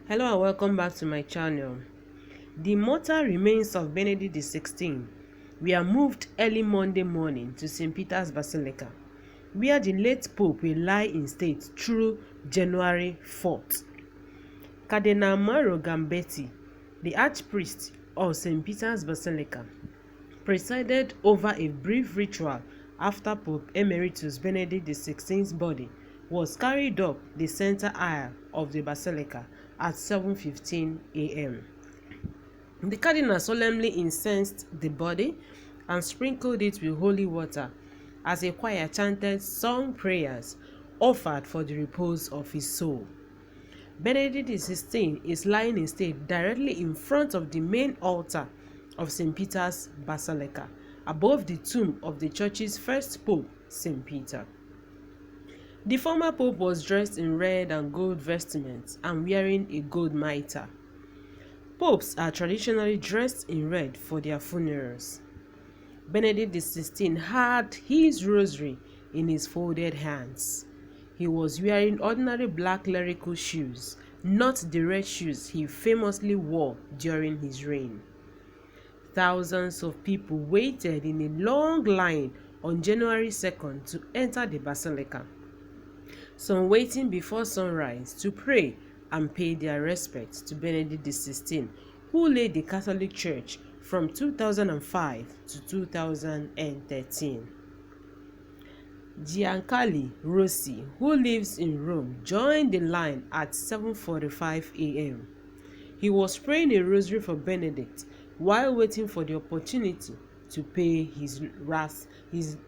Hello and welcome back to my channel. The mortal remains of Benedict XVI were moved early Monday morning to St. Peter's Basilica, where the late Pope will lie in state through January 4th. Cardinal Mauro Gambetti, the Archpriest of St. Peter's Basilica, presided over a brief ritual after Pope Emeritus Benedict XVI's body was carried up the center aisle of the Basilica at 7:15 a.m. The cardinal solemnly incensed the body and sprinkled it with holy water as a choir chanted song prayers offered for the repose of his soul. Benedict XVI is lying in state directly in front of the main altar of St. Peter's Basilica, above the tomb of the church's first pope, St. Peter. The former pope was dressed in red and gold vestments and wearing a gold mitre. Popes are traditionally dressed in red for their funerals. Benedict XVI had his rosary in his folded hands. He was wearing ordinary black clerical shoes, not the red shoes he famously wore during his reign. Thousands of people waited in a long line on January 2nd to enter the Basilica, some waiting before sunrise to pray and pay their respects to Benedict XVI, who led the Catholic Church from 2005 to 2013. Giancarlo Rossi, who lives in Rome, joined the line at 7:45 a.m. He was praying a rosary for Benedict while waiting for the opportunity to pay his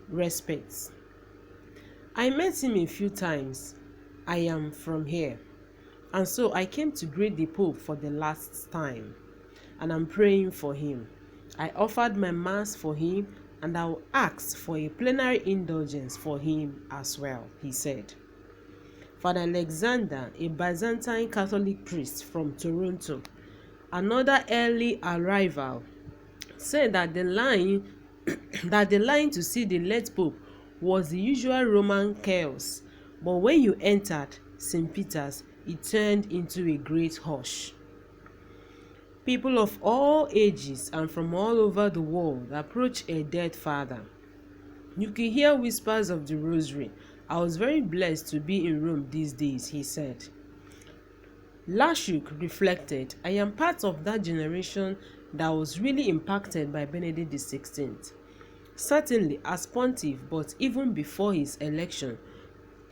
respects. I met him a few times. I am from here, and so I came to greet the Pope for the last time, and I'm praying for him. I offered my mass for him, and I will ask for a plenary indulgence for him as well, he said. Father Alexander, a Byzantine Catholic priest from Toronto, another early arrival, said that the line to see the late Pope was the usual Roman chaos, but when you entered St. Peter's, it turned into a great hush. People of all ages and from all over the world approach a dead father. You can hear whispers of the rosary. I was very blessed to be in Rome these days, he said. Lashuk reflected, I am part of that generation that was really impacted by Benedict XVI. Certainly as pontiff, but even before his election,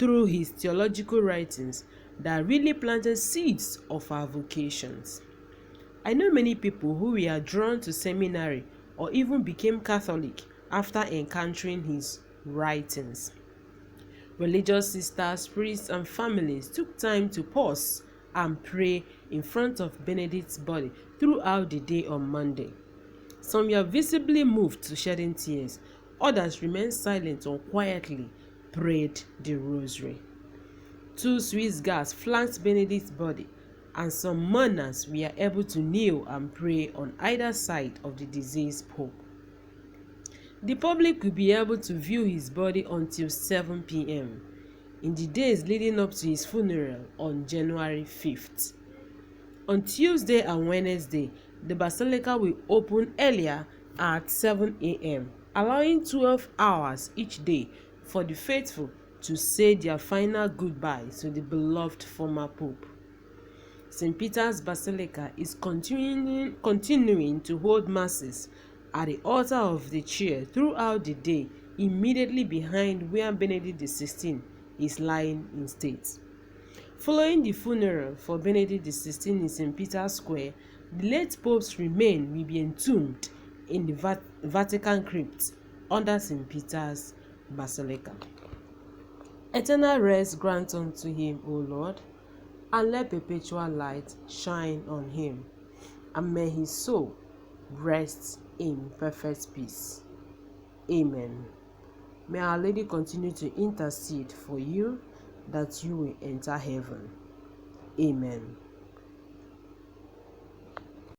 through his theological writings that really planted seeds of our vocations. I know many people who were drawn to seminary or even became Catholic after encountering his writings. Religious sisters, priests, and families took time to pause and pray in front of Benedict's body throughout the day on Monday. Some were visibly moved to shedding tears. Others remained silent or quietly prayed the rosary. 2 Swiss guards flanked Benedict's body, and some mourners were able to kneel and pray on either side of the deceased pope. The public will be able to view his body until 7 p.m. in the days leading up to his funeral on January 5th. On Tuesday and Wednesday, the Basilica will open earlier at 7 a.m., allowing 12 hours each day for the faithful to say their final goodbye to the beloved former Pope. St. Peter's Basilica is continuing to hold masses at the altar of the chair throughout the day, immediately behind where Benedict XVI is lying in state. Following the funeral for Benedict XVI in St. Peter's Square, the late Pope's remains will be entombed in the Vatican crypt under St. Peter's Basilica. Eternal rest grant unto him, O Lord, and let perpetual light shine on him, and may his soul rest in perfect peace. Amen. May Our Lady continue to intercede for you that you will enter heaven. Amen.